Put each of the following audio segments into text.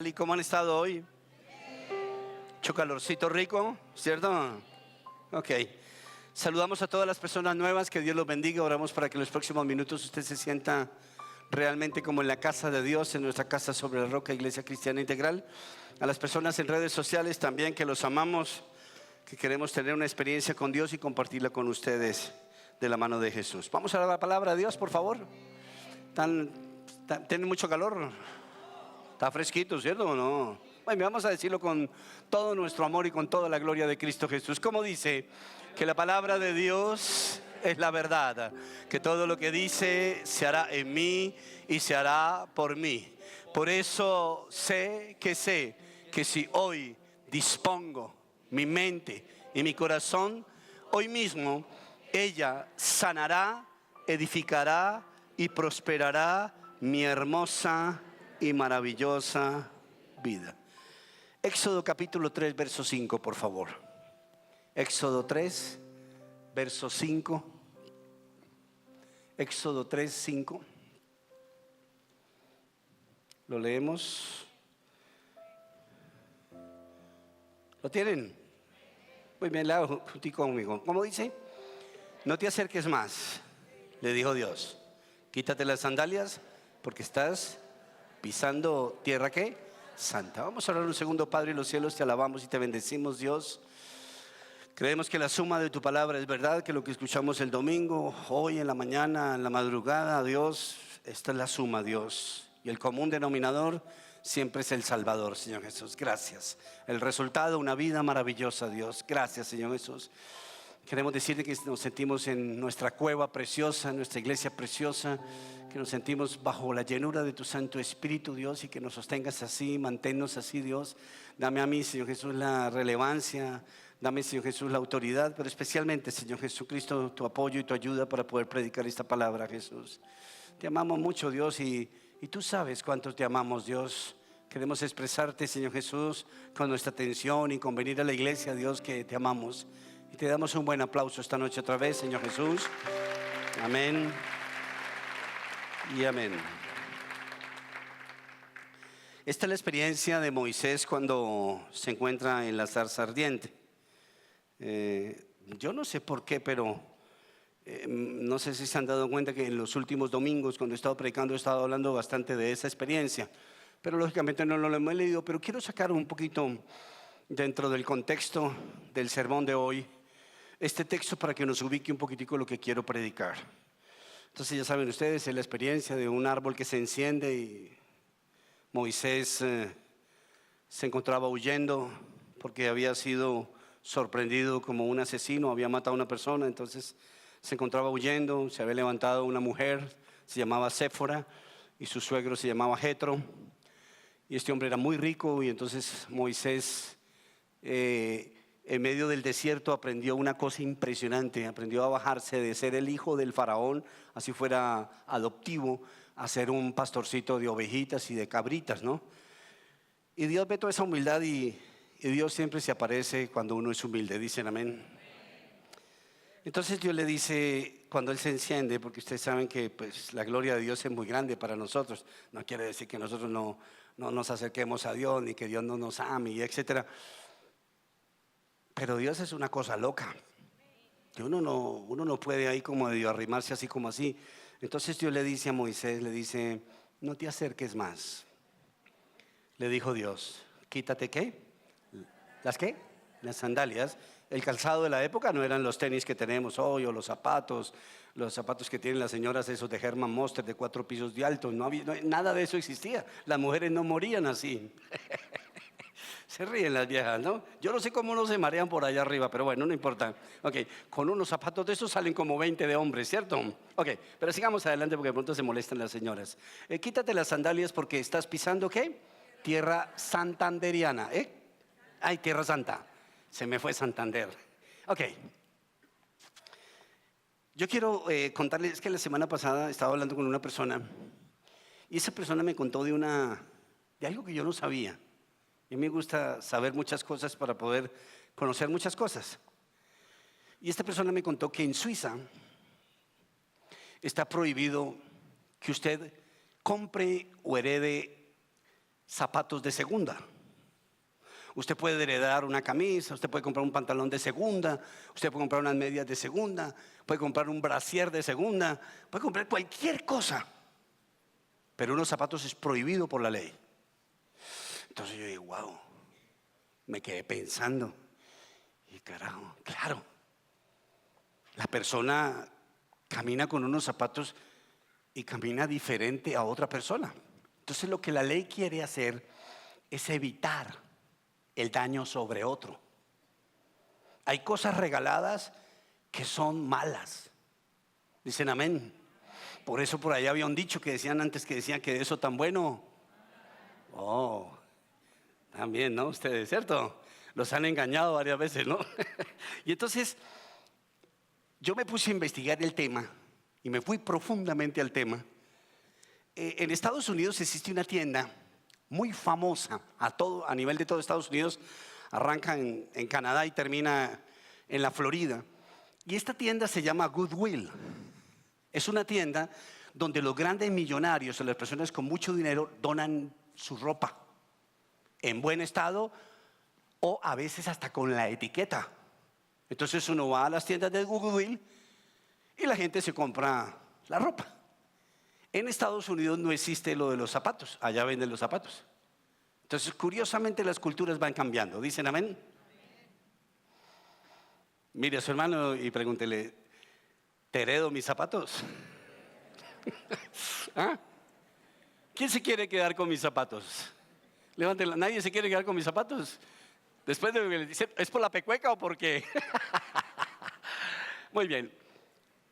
¿Y cómo han estado hoy? Mucho calorcito rico, ¿cierto? Ok. Saludamos a todas las personas nuevas, que Dios los bendiga. Oramos para que en los próximos minutos usted se sienta realmente como en la casa de Dios, en nuestra casa sobre la roca, Iglesia Cristiana Integral. A las personas en redes sociales también, que los amamos, que queremos tener una experiencia con Dios y compartirla con ustedes de la mano de Jesús. Vamos a la palabra de Dios, por favor. ¿Tienen mucho calor? Está fresquito, ¿cierto o no? Bueno, vamos a decirlo con todo nuestro amor y con toda la gloria de Cristo Jesús. ¿Cómo dice? Que la palabra de Dios es la verdad, que todo lo que dice se hará en mí y se hará por mí. Por eso sé que si hoy dispongo mi mente y mi corazón, hoy mismo ella sanará, edificará y prosperará mi hermosa y maravillosa vida. Éxodo capítulo 3, verso 5, por favor. Éxodo 3, verso 5. Éxodo 3, 5. Lo leemos. ¿Lo tienen? Muy bien, leo juntico conmigo. ¿Cómo dice? No te acerques más, le dijo Dios. Quítate las sandalias, porque estás pisando tierra, ¿qué? Santa. Vamos a orar un segundo. Padre de los cielos, te alabamos y te bendecimos, Dios. Creemos que la suma de tu palabra es verdad, que lo que escuchamos el domingo, hoy en la mañana, en la madrugada, Dios, esta es la suma, Dios. Y el común denominador siempre es el Salvador, Señor Jesús. Gracias. El resultado, una vida maravillosa, Dios. Gracias, Señor Jesús. Queremos decirte que nos sentimos en nuestra cueva preciosa, en nuestra iglesia preciosa, que nos sentimos bajo la llenura de tu Santo Espíritu, Dios, y que nos sostengas así, manténnos así, Dios. Dame a mí, Señor Jesús, la relevancia, dame, Señor Jesús, la autoridad, pero especialmente, Señor Jesucristo, tu apoyo y tu ayuda para poder predicar esta palabra, Jesús. Te amamos mucho, Dios, y tú sabes cuánto te amamos, Dios. Queremos expresarte, Señor Jesús, con nuestra atención y con venir a la iglesia, Dios, que te amamos. Y te damos un buen aplauso esta noche otra vez, Señor Jesús. Amén y amén. Esta es la experiencia de Moisés cuando se encuentra en la zarza ardiente. Yo no sé por qué, pero no sé si se han dado cuenta que en los últimos domingos, cuando he estado predicando, he estado hablando bastante de esa experiencia. Pero lógicamente no lo hemos leído, pero quiero sacar un poquito dentro del contexto del sermón de hoy este texto para que nos ubique un poquitico lo que quiero predicar. Entonces ya saben ustedes, es la experiencia de un árbol que se enciende y Moisés se encontraba huyendo porque había sido sorprendido como un asesino, había matado a una persona. Entonces se encontraba huyendo, se había levantado una mujer, se llamaba Séfora, y su suegro se llamaba Jetro, y este hombre era muy rico. Y entonces Moisés en medio del desierto aprendió una cosa impresionante, aprendió a bajarse de ser el hijo del faraón, así fuera adoptivo, a ser un pastorcito de ovejitas y de cabritas, ¿no? Y Dios ve toda esa humildad y Dios siempre se aparece cuando uno es humilde, dicen amén. Entonces Dios le dice, cuando Él se enciende, porque ustedes saben que pues, la gloria de Dios es muy grande para nosotros, no quiere decir que nosotros no nos acerquemos a Dios, ni que Dios no nos ame, y etcétera. Pero Dios es una cosa loca, que uno no puede ahí como medio arrimarse así como así. Entonces Dios le dice a Moisés, le dice, no te acerques más. Le dijo Dios, quítate ¿qué? ¿Las qué? Las sandalias. El calzado de la época no eran los tenis que tenemos hoy o los zapatos que tienen las señoras, esos de Herman Monster de 4 pisos de alto. Nada de eso existía. Las mujeres no morían así. Se ríen las viejas, ¿no? Yo no sé cómo no se marean por allá arriba, pero bueno, no importa. Ok, con unos zapatos de esos salen como 20 de hombres, ¿cierto? Ok, pero sigamos adelante porque de pronto se molestan las señoras. Quítate las sandalias porque estás pisando, ¿qué? Tierra santanderiana, ¿eh? Ay, Tierra Santa. Se me fue Santander. Ok. Yo quiero contarles que la semana pasada estaba hablando con una persona y esa persona me contó de algo que yo no sabía. Y a mí me gusta saber muchas cosas para poder conocer muchas cosas. Y esta persona me contó que en Suiza está prohibido que usted compre o herede zapatos de segunda. Usted puede heredar una camisa, usted puede comprar un pantalón de segunda, usted puede comprar unas medias de segunda, puede comprar un brasier de segunda, puede comprar cualquier cosa. Pero unos zapatos es prohibido por la ley. Entonces yo digo, wow, me quedé pensando. Y carajo, claro, la persona camina con unos zapatos y camina diferente a otra persona. Entonces lo que la ley quiere hacer es evitar el daño sobre otro. Hay cosas regaladas que son malas. Dicen amén. Por eso por allá había un dicho que decían antes, que decían que de eso tan bueno. Oh, también, ¿no? Ustedes, ¿cierto? Los han engañado varias veces, ¿no? Y entonces yo me puse a investigar el tema y me fui profundamente al tema. En Estados Unidos existe una tienda muy famosa a nivel de todo Estados Unidos, arranca en Canadá y termina en la Florida. Y esta tienda se llama Goodwill. Es una tienda donde los grandes millonarios o las personas con mucho dinero donan su ropa en buen estado o a veces hasta con la etiqueta. Entonces uno va a las tiendas de Goodwill y la gente se compra la ropa. En Estados Unidos no existe lo de los zapatos, allá venden los zapatos. Entonces, curiosamente, las culturas van cambiando. ¿Dicen amén? Mire a su hermano y pregúntele, ¿te heredo mis zapatos? ¿Ah? ¿Quién se quiere quedar con mis zapatos? Levántela. ¿Nadie se quiere quedar con mis zapatos? Después de que le dice, ¿es por la pecueca o por qué? Muy bien.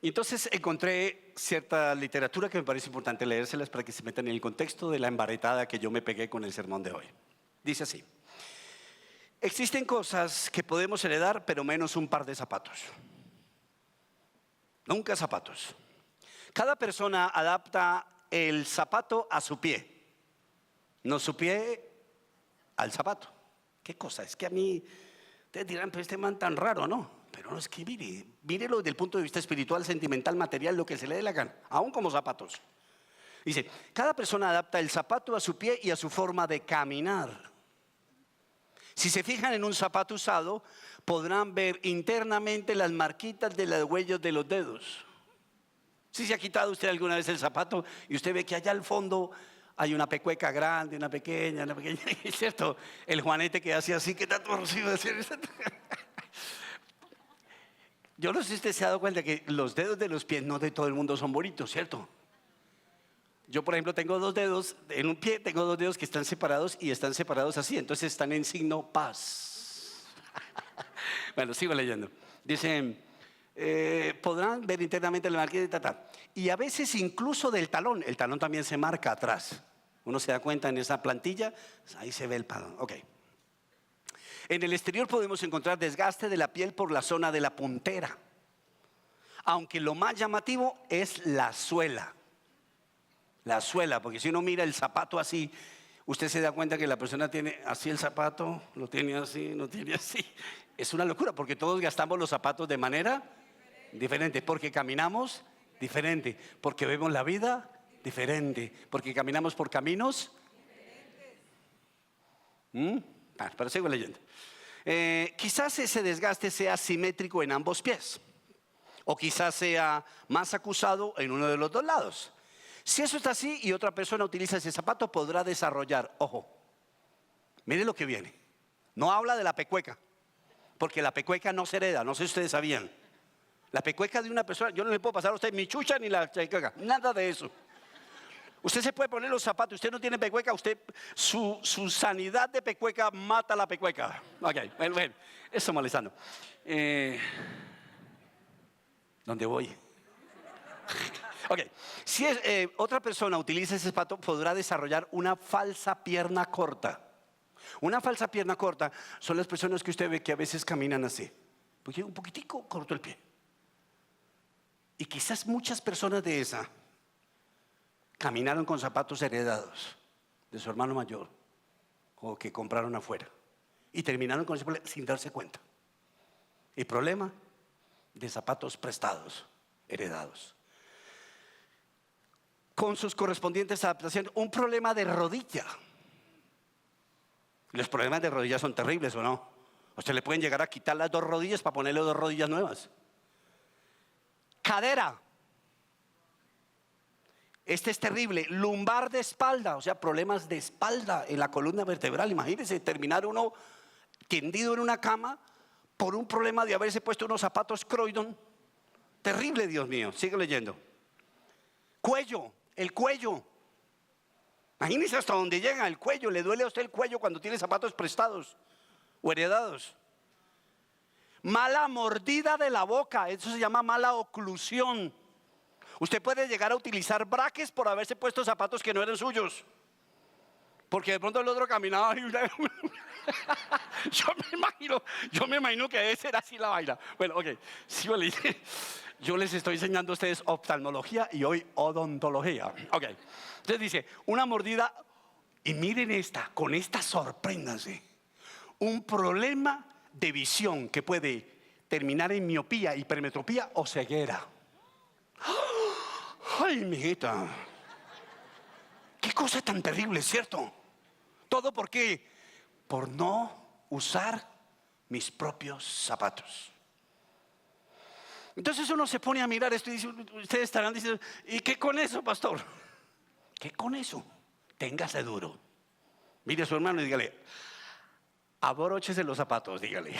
Entonces encontré cierta literatura que me parece importante leérselas para que se metan en el contexto de la embaretada que yo me pegué con el sermón de hoy. Dice así: existen cosas que podemos heredar, pero menos un par de zapatos. Nunca zapatos. Cada persona adapta el zapato a su pie, no su pie al zapato. ¿Qué cosa? Es que a mí, ustedes dirán, pero este man tan raro, ¿no? Pero no, es que mírelo desde el punto de vista espiritual, sentimental, material, lo que se le dé la gana, aún como zapatos. Dice, cada persona adapta el zapato a su pie y a su forma de caminar. Si se fijan en un zapato usado, podrán ver internamente las marquitas de las huellas de los dedos. Si se ha quitado usted alguna vez el zapato y usted ve que allá al fondo hay una pecueca grande, una pequeña, ¿cierto? El juanete que hace así, que está torcido. Yo no sé si usted se ha dado cuenta que los dedos de los pies no de todo el mundo son bonitos, ¿cierto? Yo, por ejemplo, tengo dos dedos, en un pie tengo dos dedos que están separados y están separados así, entonces están en signo paz. Bueno, sigo leyendo. Dice, podrán ver internamente la marquita y a veces incluso del talón. El talón también se marca atrás. Uno se da cuenta en esa plantilla, ahí se ve el talón. Ok. En el exterior podemos encontrar desgaste de la piel por la zona de la puntera, aunque lo más llamativo es la suela. La suela, porque si uno mira el zapato así, usted se da cuenta que la persona tiene así el zapato, lo tiene así, lo tiene así. Es una locura, porque todos gastamos los zapatos de manera diferente, porque caminamos diferente, porque vemos la vida diferente, porque caminamos por caminos diferentes. Pero sigo leyendo. Quizás ese desgaste sea simétrico en ambos pies, o quizás sea más acusado en uno de los dos lados. Si eso está así y otra persona utiliza ese zapato, podrá desarrollar, ojo, mire lo que viene. No habla de la pecueca, porque la pecueca no se hereda, no sé si ustedes sabían. La pecueca de una persona, yo no le puedo pasar a usted mi chucha ni la pecueca, nada de eso. Usted se puede poner los zapatos, usted no tiene pecueca, usted, su sanidad de pecueca mata la pecueca. Ok, bueno, eso molestando. ¿Dónde voy? Ok, si otra persona utiliza ese zapato, podrá desarrollar una falsa pierna corta. Una falsa pierna corta son las personas que usted ve que a veces caminan así, porque un poquitico corto el pie. Y quizás muchas personas de esa caminaron con zapatos heredados de su hermano mayor o que compraron afuera y terminaron con ese problema sin darse cuenta. El problema de zapatos prestados, heredados, con sus correspondientes adaptaciones. Un problema de rodilla. Los problemas de rodillas son terribles, ¿o no? A usted le pueden llegar a quitar las 2 rodillas para ponerle 2 rodillas nuevas. Cadera. Este es terrible. Lumbar de espalda, o sea, problemas de espalda en la columna vertebral. Imagínense terminar uno tendido en una cama por un problema de haberse puesto unos zapatos Croydon. Terrible, Dios mío. Sigue leyendo. Cuello, el cuello. Imagínense hasta dónde llega el cuello. ¿Le duele a usted el cuello cuando tiene zapatos prestados o heredados? Mala mordida de la boca, eso se llama mala oclusión. Usted puede llegar a utilizar braques por haberse puesto zapatos que no eran suyos. Porque de pronto el otro caminaba y yo me imagino que debe ser así la vaina. Bueno, ok, sí, vale. Yo les estoy enseñando a ustedes oftalmología y hoy odontología. Ok, entonces dice, una mordida, y miren esta, con esta sorpréndanse. Un problema de visión que puede terminar en miopía, hipermetropía o ceguera. Ay, mijita, qué cosa tan terrible, ¿cierto? ¿Todo por qué? Por no usar mis propios zapatos. Entonces uno se pone a mirar esto y dice, ustedes estarán diciendo, ¿y qué con eso, pastor? ¿Qué con eso? Téngase duro. Mire a su hermano y dígale, abróchese los zapatos, dígale.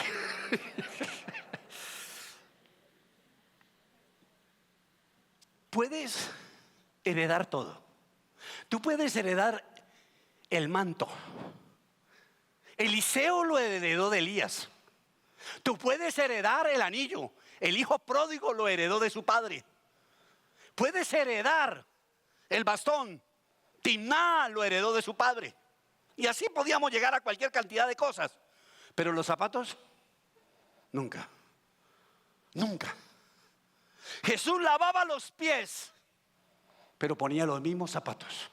Puedes heredar todo. Tú puedes heredar el manto. Eliseo lo heredó de Elías. Tú puedes heredar el anillo. El hijo pródigo lo heredó de su padre. Puedes heredar el bastón. Timná lo heredó de su padre. Y así podíamos llegar a cualquier cantidad de cosas. Pero los zapatos, nunca. Nunca. Jesús lavaba los pies, pero ponía los mismos zapatos.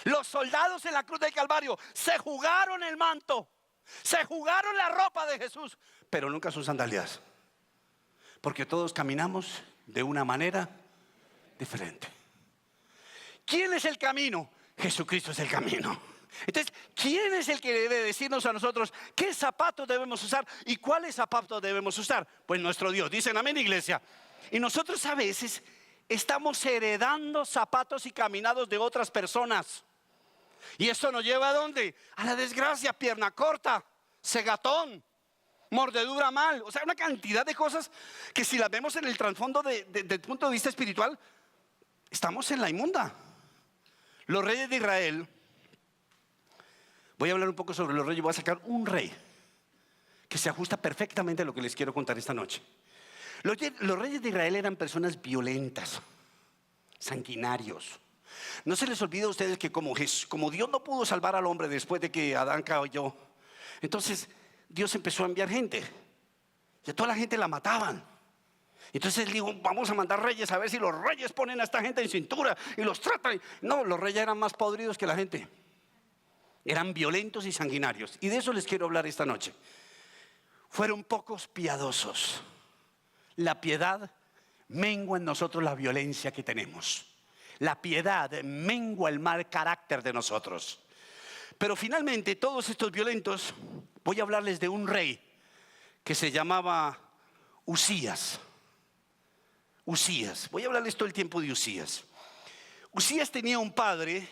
Los soldados en la cruz del Calvario se jugaron el manto, se jugaron la ropa de Jesús, pero nunca sus sandalias. Porque todos caminamos de una manera diferente. ¿Quién es el camino? Jesucristo es el camino. Entonces, ¿quién es el que debe decirnos a nosotros qué zapatos debemos usar y cuáles zapatos debemos usar? Pues nuestro Dios. Dicen amén, iglesia. Y nosotros a veces estamos heredando zapatos y caminados de otras personas. Y esto nos lleva ¿a dónde? A la desgracia, pierna corta, cegatón, mordedura mal. O sea, una cantidad de cosas que si las vemos en el trasfondo del punto de vista espiritual, estamos en la inmunda. Los reyes de Israel, voy a hablar un poco sobre los reyes, voy a sacar un rey que se ajusta perfectamente a lo que les quiero contar esta noche. Los reyes de Israel eran personas violentas, sanguinarios. No se les olvide a ustedes que como Dios no pudo salvar al hombre después de que Adán cayó, entonces Dios empezó a enviar gente y a toda la gente la mataban. Entonces digo, vamos a mandar reyes a ver si los reyes ponen a esta gente en cintura y los tratan. No, los reyes eran más podridos que la gente. Eran violentos y sanguinarios. Y de eso les quiero hablar esta noche. Fueron pocos piadosos. La piedad mengua en nosotros la violencia que tenemos. La piedad mengua el mal carácter de nosotros. Pero finalmente todos estos violentos, voy a hablarles de un rey que se llamaba Usías. Usías, voy a hablarles todo el tiempo de Usías. Usías tenía un padre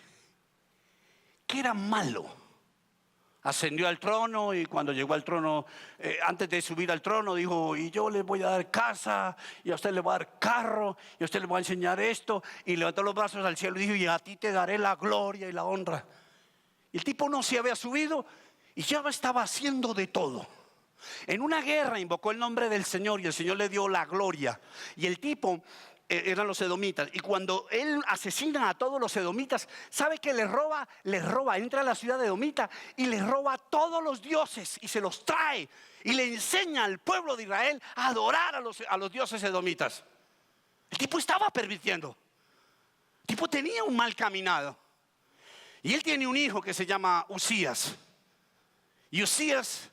que era malo. Ascendió al trono y cuando llegó al trono, antes de subir al trono dijo, y yo le voy a dar casa, y a usted le voy a dar carro, y a usted le voy a enseñar esto, y levantó los brazos al cielo y dijo, y a ti te daré la gloria y la honra. Y el tipo no se había subido y ya estaba haciendo de todo. En una guerra invocó el nombre del Señor y el Señor le dio la gloria. Y el tipo, eran los edomitas, y cuando él asesina a todos los edomitas, ¿sabe que les roba? Les roba, entra a la ciudad de edomita y les roba a todos los dioses y se los trae y le enseña al pueblo de Israel a adorar a los dioses edomitas. El tipo estaba pervirtiendo. El tipo tenía un mal caminado. Y él tiene un hijo que se llama Usías. Y Usías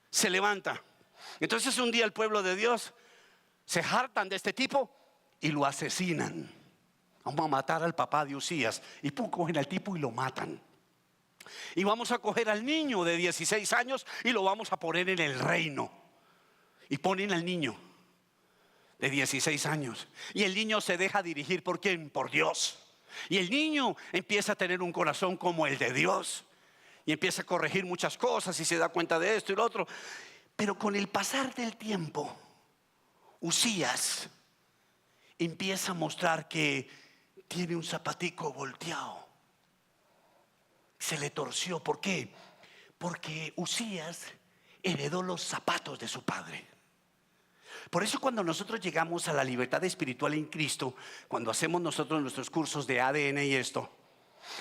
se levanta. Entonces un día el pueblo de Dios se hartan de este tipo y lo asesinan. Vamos a matar al papá de Usías. Y pum, cogen al tipo y lo matan. Y vamos a coger al niño de 16 años y lo vamos a poner en el reino. Y ponen al niño de 16 años. Y el niño se deja dirigir ¿por quién? Por Dios. Y el niño empieza a tener un corazón como el de Dios. Y empieza a corregir muchas cosas y se da cuenta de esto y lo otro. Pero con el pasar del tiempo, Uzías empieza a mostrar que tiene un zapatico volteado. Se le torció. ¿Por qué? Porque Uzías heredó los zapatos de su padre. Por eso cuando nosotros llegamos a la libertad espiritual en Cristo, cuando hacemos nosotros nuestros cursos de ADN y esto,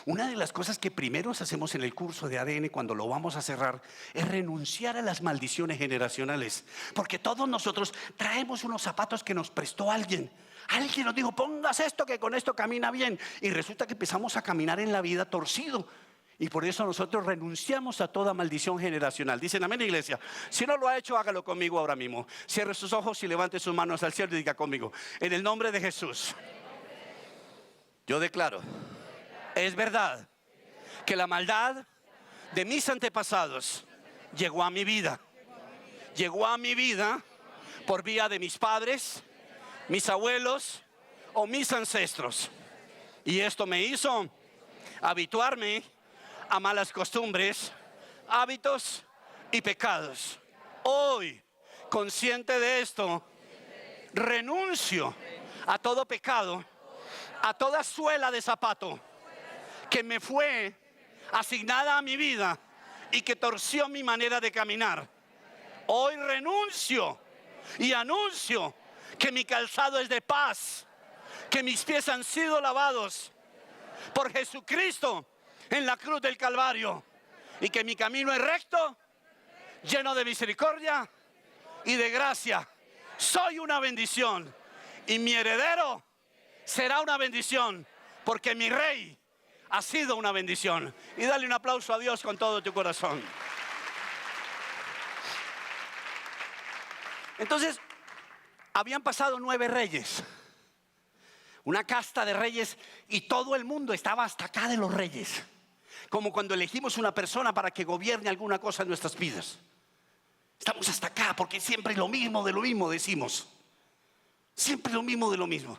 una de las cosas que primero hacemos en el curso de ADN cuando lo vamos a cerrar es renunciar a las maldiciones generacionales. Porque todos nosotros traemos unos zapatos que nos prestó alguien. Alguien nos dijo, pongas esto que con esto camina bien. Y resulta que empezamos a caminar en la vida torcido. Y por eso nosotros renunciamos a toda maldición generacional. Dicen amén, iglesia. Si no lo ha hecho, hágalo conmigo ahora mismo. Cierre sus ojos y levante sus manos al cielo y diga conmigo: en el nombre de Jesús, yo declaro, es verdad que la maldad de mis antepasados llegó a mi vida. Llegó a mi vida por vía de mis padres, mis abuelos o mis ancestros. Y esto me hizo habituarme a malas costumbres, hábitos y pecados. Hoy, consciente de esto, renuncio a todo pecado, a toda suela de zapato que me fue asignada a mi vida y que torció mi manera de caminar. Hoy renuncio y anuncio que mi calzado es de paz, que mis pies han sido lavados por Jesucristo en la cruz del Calvario, y que mi camino es recto, lleno de misericordia y de gracia. Soy una bendición y mi heredero será una bendición, porque mi rey ha sido una bendición. Y dale un aplauso a Dios con todo tu corazón. Entonces, habían pasado 9 reyes, una casta de reyes, y todo el mundo estaba hasta acá de los reyes. Como cuando elegimos una persona para que gobierne alguna cosa en nuestras vidas. Estamos hasta acá porque siempre lo mismo de lo mismo decimos. Siempre lo mismo de lo mismo.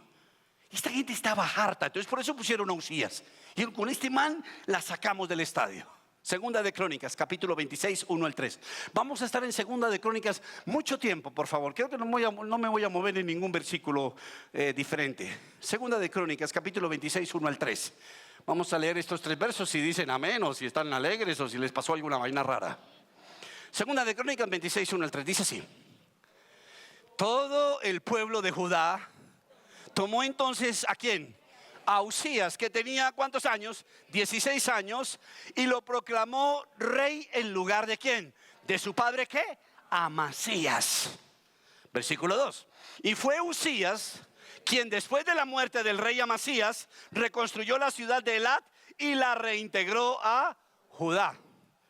Y esta gente estaba harta, entonces por eso pusieron a Uzías. Y con este man la sacamos del estadio. Segunda de Crónicas, capítulo 26, 1 al 3. Vamos a estar en Segunda de Crónicas mucho tiempo, por favor. Creo que no me voy a mover en ningún versículo diferente. Segunda de Crónicas, capítulo 26, 1 al 3. Vamos a leer estos 3 versos si dicen amén, o si están alegres, o si les pasó alguna vaina rara. Segunda de Crónicas 26, 1 al 3, dice así: todo el pueblo de Judá tomó entonces ¿a quién? A Uzías, que tenía ¿cuántos años? 16 años, y lo proclamó rey en lugar de ¿quién? De su padre ¿qué? Amasías. Versículo 2. Y fue Uzías quien después de la muerte del rey Amasías reconstruyó la ciudad de Elat y la reintegró a Judá.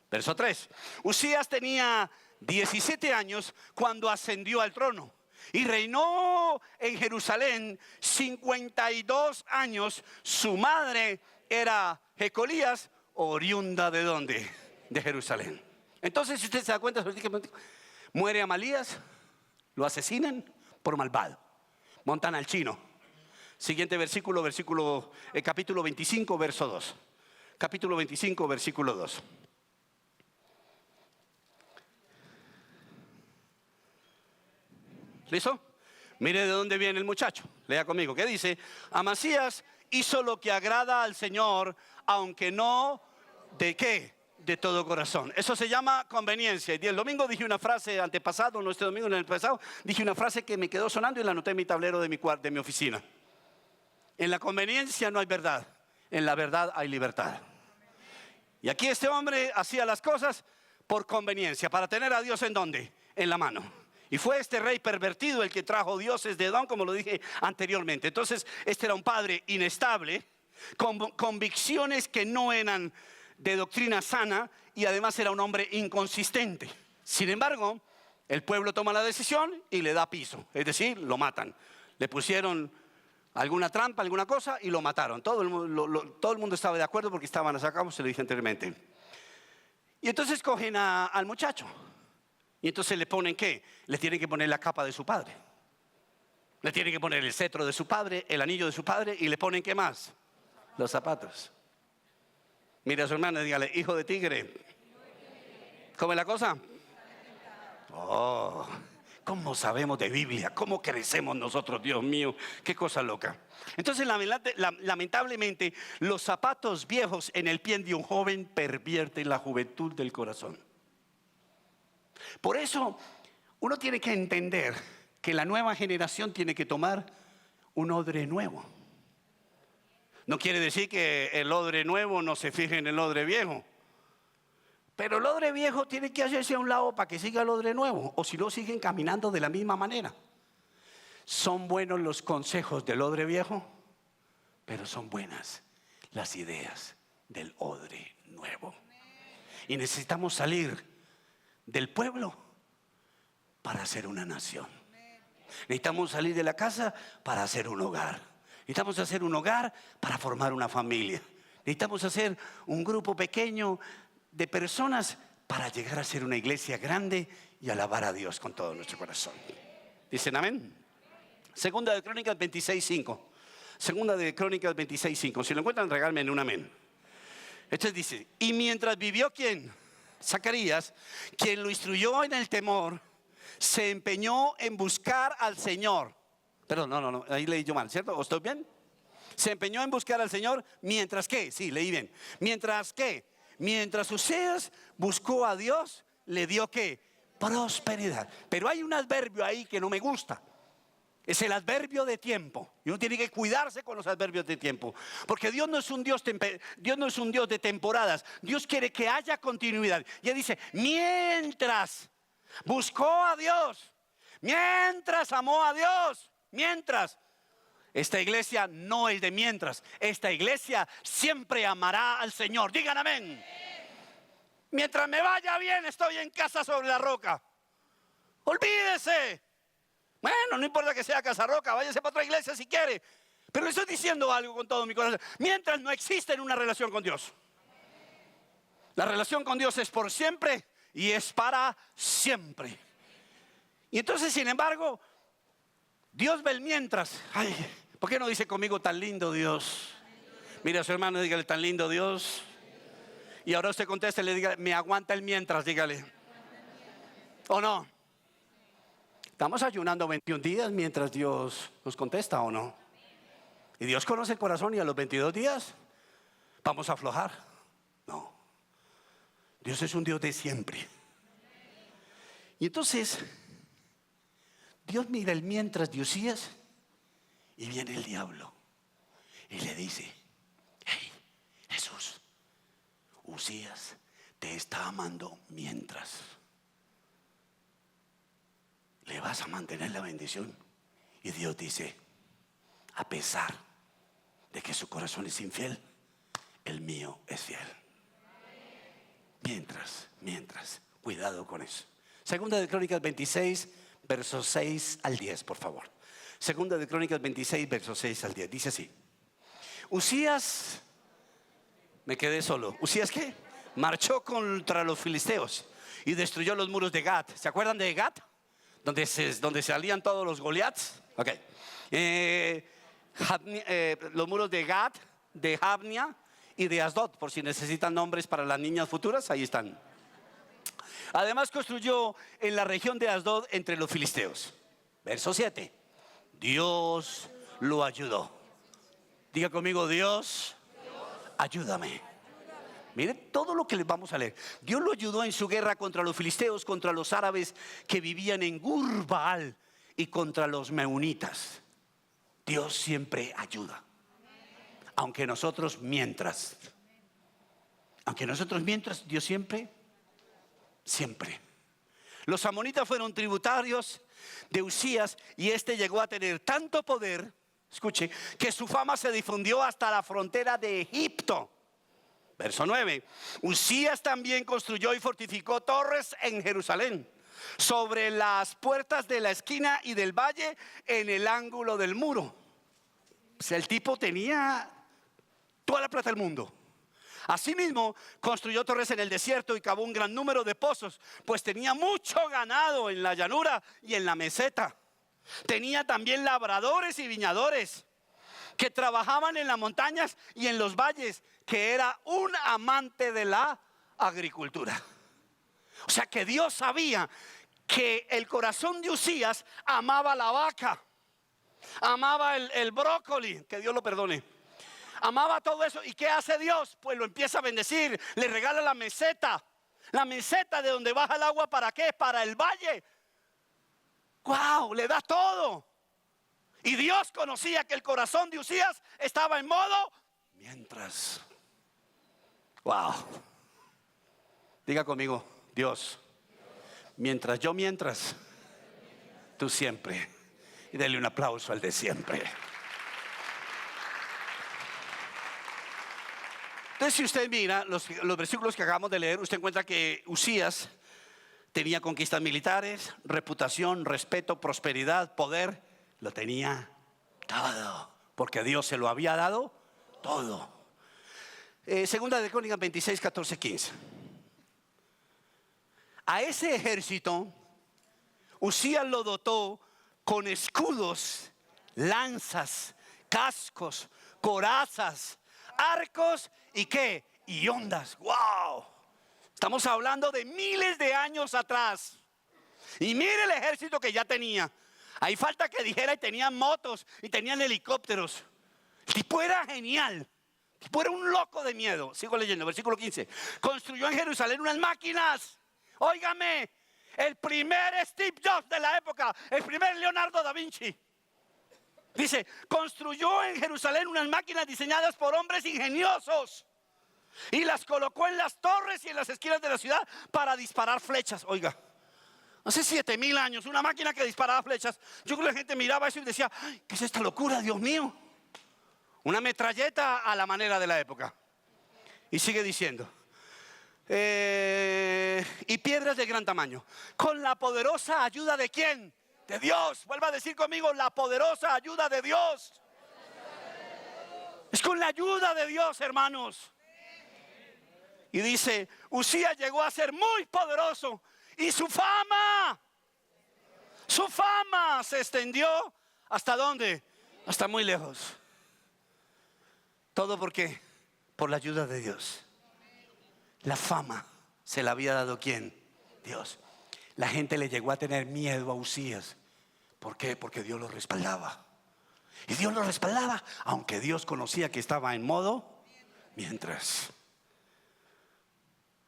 Verso 3. Uzías tenía 17 años cuando ascendió al trono y reinó en Jerusalén 52 años. Su madre era Jecolías, oriunda ¿de dónde? De Jerusalén. Entonces, si usted se da cuenta, muere Amalías, lo asesinan por malvado. Montan al chino. Siguiente versículo, capítulo 25, verso 2. Capítulo 25, versículo 2. ¿Listo? Mire de dónde viene el muchacho. Lea conmigo. ¿Qué dice? Amasías hizo lo que agrada al Señor, aunque no ¿de qué? De todo corazón. Eso se llama conveniencia. Y el domingo dije una frase antepasado, no este domingo, en el pasado, dije una frase que me quedó sonando y la anoté en mi tablero de mi oficina. En la conveniencia no hay verdad, en la verdad hay libertad. Y aquí este hombre hacía las cosas por conveniencia, para tener a Dios ¿en dónde? En la mano. Y fue este rey pervertido el que trajo dioses de Edom, como lo dije anteriormente. Entonces, este era un padre inestable, con convicciones que no eran de doctrina sana, y además era un hombre inconsistente. Sin embargo, el pueblo toma la decisión y le da piso, es decir, lo matan. Le pusieron alguna trampa, alguna cosa, y lo mataron. Todo el mundo estaba de acuerdo porque estaban, sacamos, se lo dije anteriormente. Y entonces cogen al muchacho. Y entonces le ponen ¿qué? Le tienen que poner la capa de su padre. Le tienen que poner el cetro de su padre, el anillo de su padre y le ponen ¿qué más? Los zapatos. Mira a su hermana y dígale, hijo de tigre. ¿Cómo es la cosa? Oh, ¿cómo sabemos de Biblia? ¿Cómo crecemos nosotros, Dios mío? Qué cosa loca. Entonces, lamentablemente, los zapatos viejos en el pie de un joven pervierten la juventud del corazón. Por eso, uno tiene que entender que la nueva generación tiene que tomar un odre nuevo. No quiere decir que el odre nuevo no se fije en el odre viejo. Pero el odre viejo tiene que hacerse a un lado para que siga el odre nuevo. O si no, siguen caminando de la misma manera. Son buenos los consejos del odre viejo, pero son buenas las ideas del odre nuevo. Y necesitamos salir del pueblo para hacer una nación. Necesitamos salir de la casa para hacer un hogar. Necesitamos hacer un hogar para formar una familia. Necesitamos hacer un grupo pequeño de personas para llegar a ser una iglesia grande y alabar a Dios con todo nuestro corazón. ¿Dicen amén? Segunda de Crónicas 26:5. Segunda de Crónicas 26:5. Si lo encuentran, regálmenme un amén. Entonces dice, y mientras vivió ¿quién? Zacarías, quien lo instruyó en el temor, se empeñó en buscar al Señor. Perdón, no, ahí leí yo mal, ¿cierto? ¿O estoy bien? Se empeñó en buscar al Señor, mientras que, sí, leí bien. Mientras que, mientras Usías buscó a Dios, le dio ¿qué? Prosperidad. Pero hay un adverbio ahí que no me gusta. Es el adverbio de tiempo. Y uno tiene que cuidarse con los adverbios de tiempo. Porque Dios no es un Dios de temporadas. Dios quiere que haya continuidad. Y Él dice, mientras buscó a Dios, mientras amó a Dios, mientras. Esta iglesia no es de mientras. Esta iglesia siempre amará al Señor. Digan amén. Mientras me vaya bien, estoy en casa sobre la roca. Olvídese. Bueno, no importa que sea Casa Roca, váyase para otra iglesia si quiere. Pero le estoy diciendo algo con todo mi corazón. Mientras no existe una relación con Dios. La relación con Dios es por siempre y es para siempre. Y entonces, sin embargo, Dios ve el mientras. Ay, ¿por qué no dice conmigo tan lindo Dios? Mira a su hermano y dígale tan lindo Dios. Y ahora usted conteste y le diga, me aguanta el mientras, dígale. ¿O no? Estamos ayunando 21 días mientras Dios nos contesta, ¿o no? Y Dios conoce el corazón y a los 22 días vamos a aflojar. No. Dios es un Dios de siempre. Y entonces, Dios mira el mientras de Usías y viene el diablo y le dice, hey, Jesús, Usías te está amando mientras. Le vas a mantener la bendición. Y Dios dice, a pesar de que su corazón es infiel, el mío es fiel. Mientras, cuidado con eso. Segunda de Crónicas 26, versos 6 al 10, por favor. Segunda de Crónicas 26, versos 6 al 10. Dice así. Usías, me quedé solo. ¿Usías qué? Marchó contra los filisteos y destruyó los muros de Gat. ¿Se acuerdan de Gat? Donde salían todos los Goliaths. Ok. Los muros de Gat, de Jabnia y de Asdod, por si necesitan nombres para las niñas futuras, ahí están. Además construyó en la región de Asdod entre los filisteos. Verso 7. Dios lo ayudó. Diga conmigo, Dios, ayúdame. Miren todo lo que les vamos a leer. Dios lo ayudó en su guerra contra los filisteos, contra los árabes que vivían en Gur-Baal y contra los meunitas. Dios siempre ayuda. Aunque nosotros mientras, Dios siempre. Los amonitas fueron tributarios de Usías y este llegó a tener tanto poder, escuche, que su fama se difundió hasta la frontera de Egipto. Verso 9. Usías también construyó y fortificó torres en Jerusalén, sobre las puertas de la esquina y del valle, en el ángulo del muro. O sea, el tipo tenía toda la plata del mundo. Asimismo, construyó torres en el desierto y cavó un gran número de pozos, pues tenía mucho ganado en la llanura y en la meseta. Tenía también labradores y viñadores que trabajaban en las montañas y en los valles, que era un amante de la agricultura. O sea que Dios sabía que el corazón de Uzías amaba la vaca, amaba el brócoli, que Dios lo perdone. Amaba todo eso. ¿Y qué hace Dios? Pues lo empieza a bendecir. Le regala la meseta. La meseta de donde baja el agua, ¿para qué? Para el valle. ¡Wow! Le da todo. Y Dios conocía que el corazón de Uzías estaba en modo mientras. ¡Wow! Diga conmigo, Dios, mientras, tú siempre. Y dele un aplauso al de siempre. Entonces, si usted mira los versículos que acabamos de leer, usted encuentra que Uzías tenía conquistas militares, reputación, respeto, prosperidad, poder. Lo tenía todo, porque Dios se lo había dado todo. Segunda de Crónicas 26, 14, 15. A ese ejército Uzías lo dotó con escudos, lanzas, cascos, corazas, arcos y ¿qué? Y ondas. ¡Wow! Estamos hablando de miles de años atrás. Y mire el ejército que ya tenía. Ahí falta que dijera, y tenían motos y tenían helicópteros. El tipo era genial. El tipo era un loco de miedo. Sigo leyendo, versículo 15. Construyó en Jerusalén unas máquinas. Óigame, el primer Steve Jobs de la época, el primer Leonardo da Vinci. Dice, construyó en Jerusalén unas máquinas diseñadas por hombres ingeniosos y las colocó en las torres y en las esquinas de la ciudad para disparar flechas. Oiga, hace 7,000 años, una máquina que disparaba flechas. Yo creo que la gente miraba eso y decía, ¿qué es esta locura, Dios mío? Una metralleta a la manera de la época. Y sigue diciendo, y piedras de gran tamaño, con la poderosa ayuda ¿de quién? De Dios. Vuelva a decir conmigo, la poderosa ayuda de Dios. Es con la ayuda de Dios, hermanos. Y dice, Uzías llegó a ser muy poderoso y su fama se extendió ¿hasta dónde? Hasta muy lejos. ¿Todo por qué? Por la ayuda de Dios. La fama se la había dado ¿quién? Dios. La gente le llegó a tener miedo a Uzías. ¿Por qué? Porque Dios lo respaldaba. Y Dios lo respaldaba, aunque Dios conocía que estaba en modo mientras.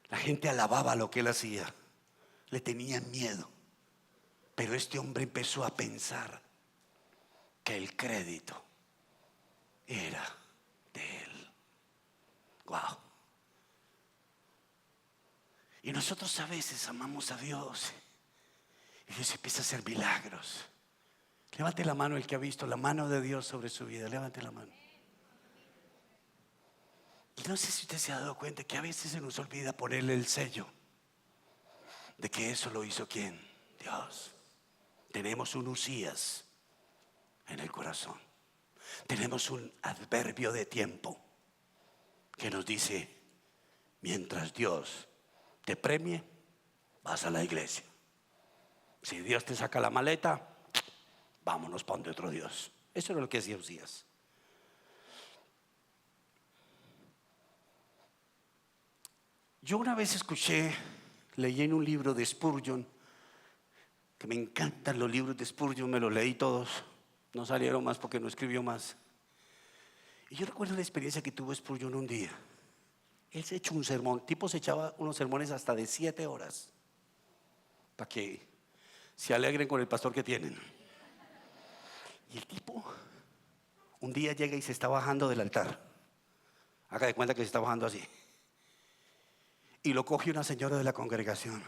La gente alababa lo que él hacía. Le tenían miedo. Pero este hombre empezó a pensar que el crédito era de él. Wow. Y nosotros a veces amamos a Dios y Dios empieza a hacer milagros. Levante la mano el que ha visto la mano de Dios sobre su vida. Levante la mano. Y no sé si usted se ha dado cuenta que a veces se nos olvida ponerle el sello de que eso lo hizo ¿quién? Dios. Tenemos un Uzías en el corazón. Tenemos un adverbio de tiempo que nos dice, mientras Dios te premie, vas a la iglesia. Si Dios te saca la maleta, vámonos para donde otro Dios. Eso era lo que decía Uzías. Yo una vez leí en un libro de Spurgeon, que me encantan los libros de Spurgeon, me los leí todos, no salieron más porque no escribió más. Y yo recuerdo la experiencia que tuvo Spurgeon un día. Él se echó un sermón, tipo se echaba unos sermones hasta de 7 horas, para que se alegren con el pastor que tienen. Y el tipo un día llega y se está bajando del altar. Haga de cuenta que se está bajando así. Y lo coge una señora de la congregación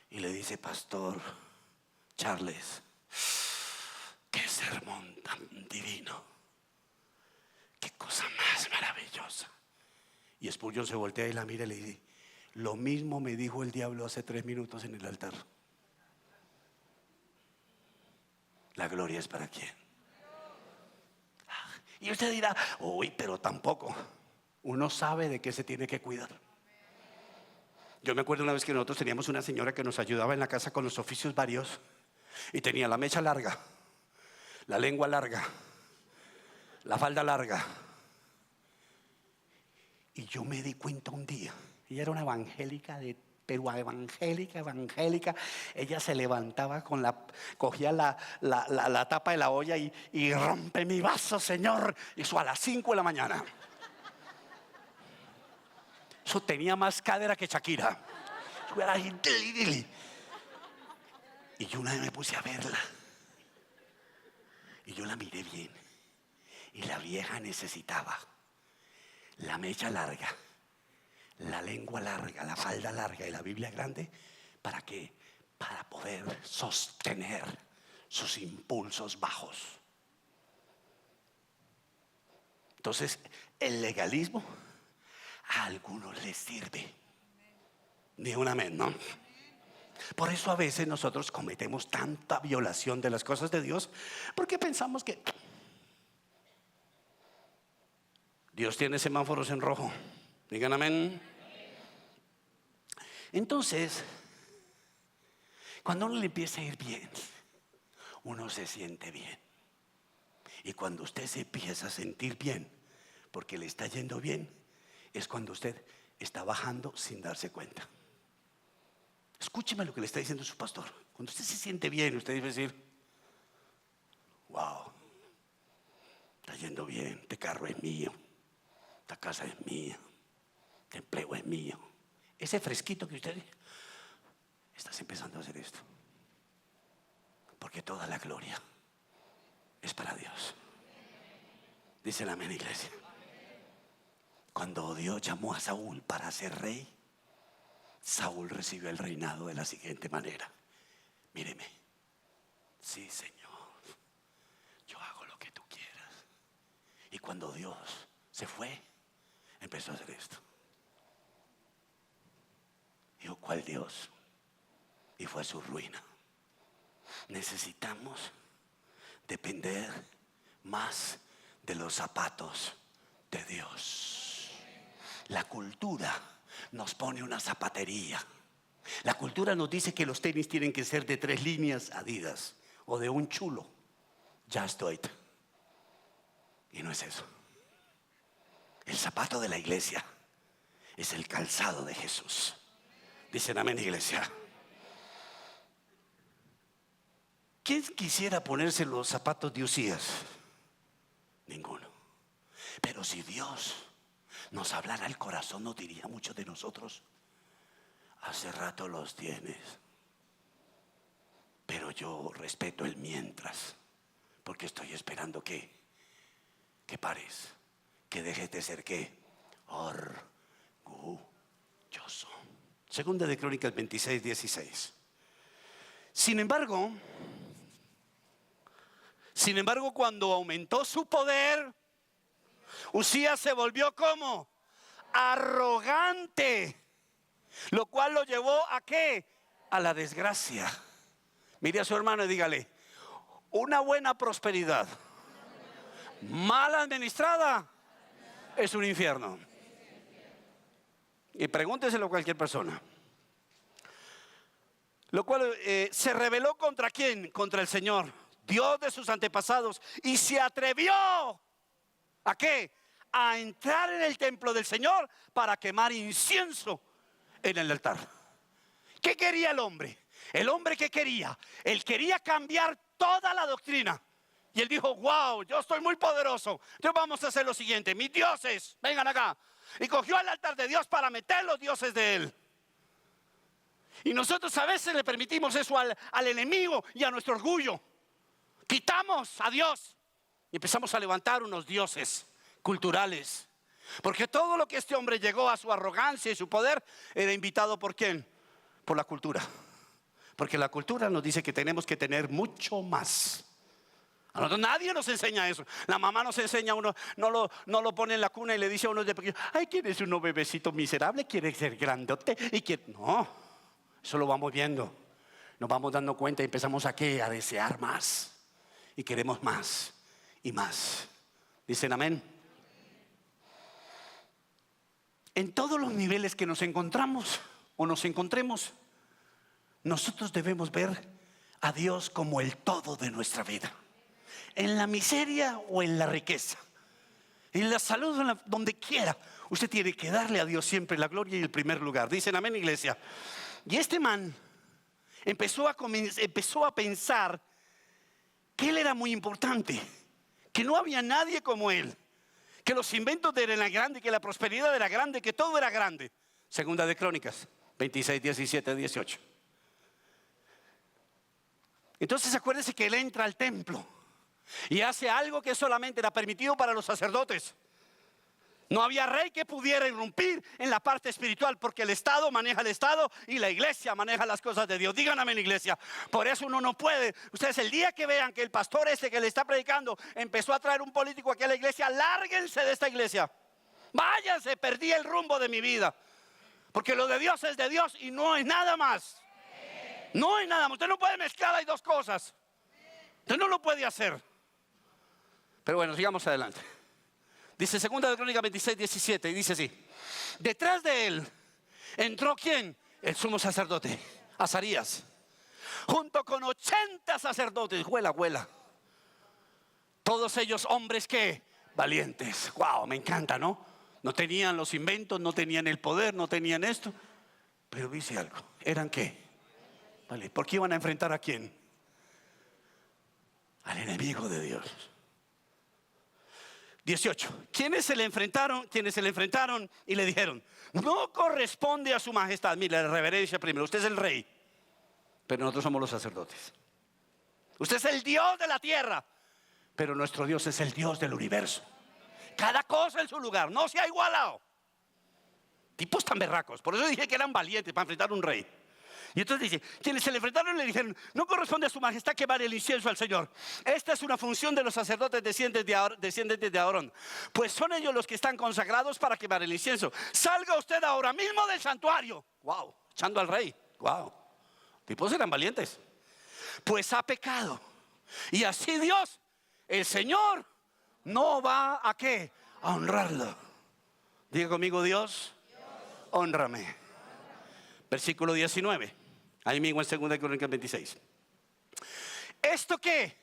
y le dice, Pastor Charles, qué sermón tan divino, qué cosa más maravillosa. Y Spurgeon se voltea y la mira y le dice, lo mismo me dijo el diablo hace 3 minutos en el altar. La gloria es para quién. Y usted dirá, uy, pero tampoco. uno sabe de qué se tiene que cuidar. Yo me acuerdo una vez que nosotros teníamos una señora que nos ayudaba en la casa con los oficios varios y tenía la mecha larga, la lengua larga, la falda larga. Y yo me di cuenta un día, ella era una evangélica pero evangélica. Ella se levantaba cogía la tapa de la olla y rompe mi vaso, Señor. Eso a las 5 de la mañana. Eso tenía más cadera que Shakira. Y yo una vez me puse a verla. Y yo la miré bien. Y la vieja necesitaba la mecha larga, la lengua larga, la falda larga y la Biblia grande. ¿Para qué? Para poder sostener sus impulsos bajos. Entonces, el legalismo a algunos les sirve. Ni un amén, ¿no? Por eso a veces nosotros cometemos tanta violación de las cosas de Dios, porque pensamos que Dios tiene semáforos en rojo. Digan amén. Entonces, cuando a uno le empieza a ir bien, uno se siente bien. Y cuando usted se empieza a sentir bien, porque le está yendo bien, es cuando usted está bajando sin darse cuenta. Escúcheme lo que le está diciendo su pastor. Cuando usted se siente bien, usted debe decir: wow, está yendo bien, este carro es mío, esta casa es mía, este empleo es mío. Ese fresquito que usted, estás empezando a hacer esto, porque toda la gloria es para Dios. Dice el amén, iglesia. Cuando Dios llamó a Saúl para ser rey, Saúl recibió el reinado de la siguiente manera: míreme, sí, Señor, yo hago lo que tú quieras. Y cuando Dios se fue, empezó a hacer esto. Dijo: ¿cuál Dios? Y fue a su ruina. Necesitamos depender más de los zapatos de Dios. La cultura nos pone una zapatería. La cultura nos dice que los tenis tienen que ser de 3 líneas Adidas o de un chulo Just Do It. Y no es eso. El zapato de la iglesia es el calzado de Jesús. Dicen amén, iglesia. ¿Quién quisiera ponerse los zapatos de Usías? Ninguno. Pero si Dios nos hablara al corazón, nos diría mucho de nosotros: hace rato los tienes, pero yo respeto el mientras, porque estoy esperando que pares, que dejes de ser ¿qué? Orgulloso. Segunda de Crónicas 26:16. Sin embargo, cuando aumentó su poder, Usías se volvió como arrogante, lo cual lo llevó a ¿qué? A la desgracia. Mire a su hermano y dígale: una buena prosperidad mal administrada es un infierno. Y pregúnteselo a cualquier persona. Lo cual se rebeló ¿contra quién? Contra el Señor, Dios de sus antepasados, y se atrevió ¿a qué? A entrar en el templo del Señor para quemar incienso en el altar. ¿Qué quería el hombre? El hombre, ¿qué quería? Él quería cambiar toda la doctrina. Y él dijo: wow, yo estoy muy poderoso, entonces vamos a hacer lo siguiente: mis dioses, vengan acá. Y cogió el altar de Dios para meter los dioses de él. Y nosotros a veces le permitimos eso al enemigo y a nuestro orgullo. Quitamos a Dios y empezamos a levantar unos dioses culturales. Porque todo lo que este hombre llegó a su arrogancia y su poder era invitado ¿por quién? Por la cultura. Porque la cultura nos dice que tenemos que tener mucho más. A nosotros nadie nos enseña eso. La mamá nos enseña a uno, no lo pone en la cuna y le dice a uno de pequeño: ay, ¿quién es uno bebecito miserable? ¿Quiere ser grandote? No, eso lo vamos viendo. Nos vamos dando cuenta y empezamos a ¿qué? A desear más. Y queremos más y más. ¿Dicen amén? En todos los niveles que nos encontramos o nos encontremos, nosotros debemos ver a Dios como el todo de nuestra vida. En la miseria o en la riqueza, en la salud o donde quiera, usted tiene que darle a Dios siempre la gloria y el primer lugar. Dicen amén, iglesia. Y este man empezó a pensar que él era muy importante, que no había nadie como él, que los inventos eran grandes, que la prosperidad era grande, que todo era grande. Segunda de Crónicas 26, 17, 18. Entonces acuérdese que él entra al templo y hace algo que solamente era permitido para los sacerdotes. No había rey que pudiera irrumpir en la parte espiritual, porque el Estado maneja el Estado y la iglesia maneja las cosas de Dios. Díganme en la iglesia. Por eso uno no puede. Ustedes el día que vean que el pastor que le está predicando empezó a traer un político aquí a la iglesia, lárguense de esta iglesia. Váyanse, perdí el rumbo de mi vida. Porque lo de Dios es de Dios y no es nada más. No es nada más. Usted no puede mezclar ahí dos cosas. Usted no lo puede hacer. Pero bueno, sigamos adelante. Dice segunda de Crónicas 26, 17, y dice así: detrás de él entró ¿quién? El sumo sacerdote, Azarías, junto con 80 sacerdotes, huela. Todos ellos hombres que valientes. Wow, me encanta, ¿no? No tenían los inventos, no tenían el poder, no tenían esto. Pero dice algo, ¿eran qué? Vale, ¿por qué iban a enfrentar a quién? Al enemigo de Dios. 18. Quienes se le enfrentaron y le dijeron: no corresponde a su majestad. Mire, la reverencia primero. Usted es el rey, pero nosotros somos los sacerdotes. Usted es el Dios de la tierra, pero nuestro Dios es el Dios del universo. Cada cosa en su lugar, no se ha igualado. Tipos tan berracos. Por eso dije que eran valientes para enfrentar a un rey. Y entonces dice, quienes se le enfrentaron le dijeron: no corresponde a su majestad quemar el incienso al Señor. Esta es una función de los sacerdotes descendientes de Aarón, pues son ellos los que están consagrados para quemar el incienso. Salga usted ahora mismo del santuario. Wow, echando al rey. Wow, tipos eran valientes. Pues ha pecado, y así Dios, el Señor, no va a ¿qué? A honrarlo. Diga conmigo: Dios, hónrame. Versículo 19. Ahí mismo en 2 Crónicas 26. ¿Esto qué?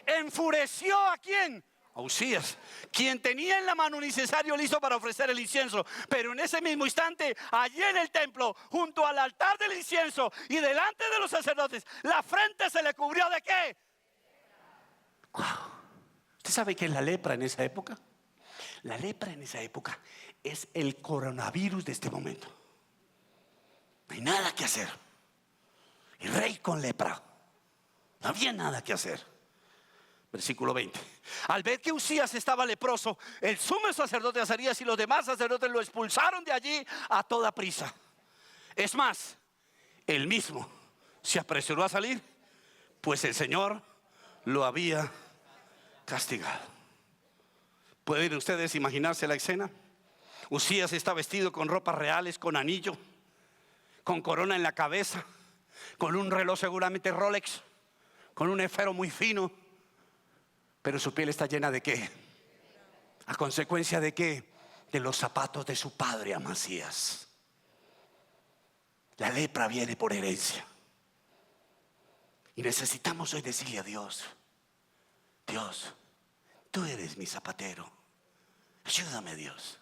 Enfureció ¿a quién? A Usías, quien tenía en la mano un incensario listo para ofrecer el incienso. Pero en ese mismo instante, allí en el templo, junto al altar del incienso y delante de los sacerdotes, la frente se le cubrió ¿de qué? Wow. ¿Usted sabe qué es la lepra en esa época? La lepra en esa época es el coronavirus de este momento. No hay nada que hacer. El rey con lepra. No había nada que hacer. Versículo 20. Al ver que Usías estaba leproso, el sumo sacerdote Azarías y los demás sacerdotes lo expulsaron de allí a toda prisa. Es más, él mismo se apresuró a salir, pues el Señor lo había castigado. ¿Pueden ustedes imaginarse la escena? Usías está vestido con ropas reales, con anillo, con corona en la cabeza, con un reloj seguramente Rolex, con un esfero muy fino, pero su piel está llena ¿de qué? ¿A consecuencia de qué? De los zapatos de su padre Amasías. La lepra viene por herencia. Y necesitamos hoy decirle a Dios: Dios, tú eres mi zapatero. Ayúdame, Dios.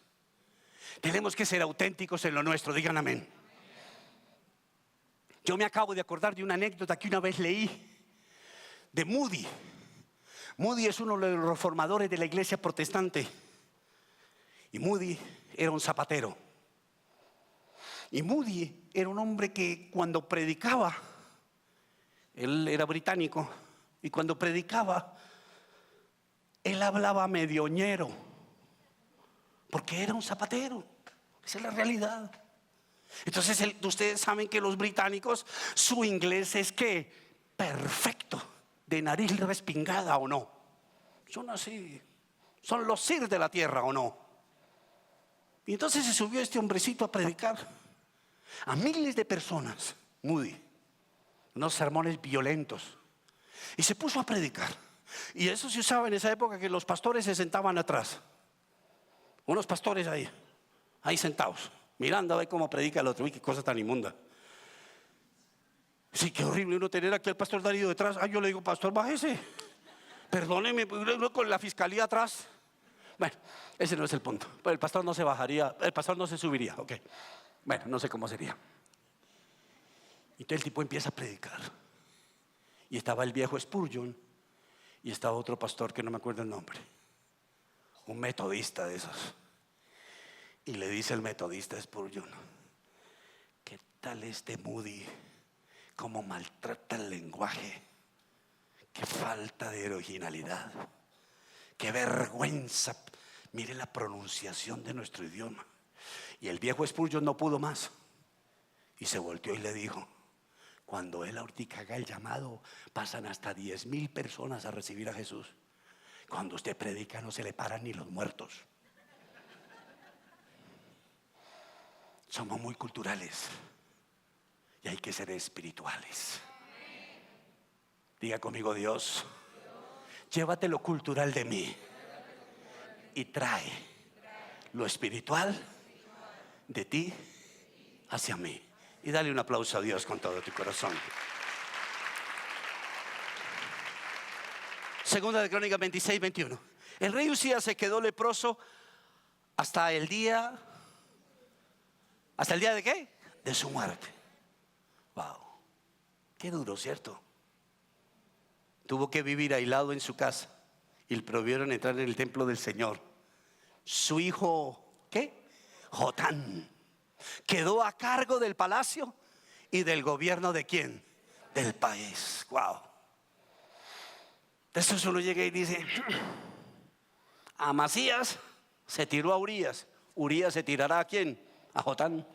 Tenemos que ser auténticos en lo nuestro. Digan amén. Yo me acabo de acordar de una anécdota que una vez leí de Moody. Moody es uno de los reformadores de la iglesia protestante. Y Moody era un zapatero. Y Moody era un hombre que cuando predicaba, él era británico, y cuando predicaba, él hablaba medioñero, porque era un zapatero. Esa es la realidad. Entonces ustedes saben que los británicos, su inglés es que perfecto, de nariz respingada o no. Son así, son los sir de la tierra o no. Y entonces se subió este hombrecito a predicar a miles de personas, Moody, unos sermones violentos, y se puso a predicar. Y eso se usaba en esa época, que los pastores se sentaban atrás, unos pastores ahí, ahí sentados, mirando a ver cómo predica el otro. Uy, qué cosa tan inmunda. Sí, qué horrible uno tener aquí al pastor Darío detrás. Yo le digo, pastor, bájese. Perdóneme, uno con la fiscalía atrás. Bueno, ese no es el punto. Pero el pastor no se bajaría, el pastor no se subiría, ok. Bueno, no sé cómo sería. Entonces el tipo empieza a predicar. Y estaba el viejo Spurgeon y estaba otro pastor que no me acuerdo el nombre. Un metodista de esos. Y le dice el metodista Spurgeon: ¿qué tal este Moody? ¿Cómo maltrata el lenguaje? Qué falta de originalidad. Qué vergüenza. Mire la pronunciación de nuestro idioma. Y el viejo Spurgeon no pudo más y se volteó y le dijo: cuando él ahorita haga el llamado, pasan hasta 10,000 personas a recibir a Jesús. Cuando usted predica no se le paran ni los muertos. Somos muy culturales y hay que ser espirituales. Diga conmigo: Dios, llévate lo cultural de mí y trae lo espiritual de ti hacia mí. Y dale un aplauso a Dios con todo tu corazón. Segunda de Crónicas 26-21. El rey Usías se quedó leproso hasta el día de ¿qué? De su muerte. Wow, qué duro, ¿cierto? Tuvo que vivir aislado en su casa y le prohibieron entrar en el templo del Señor. Su hijo, ¿qué? Jotán, quedó a cargo del palacio y del gobierno ¿de quién? Del país. Wow. Entonces uno llega y dice: Amasías se tiró a Urías. Urías se tirará ¿a quién? A Jotán.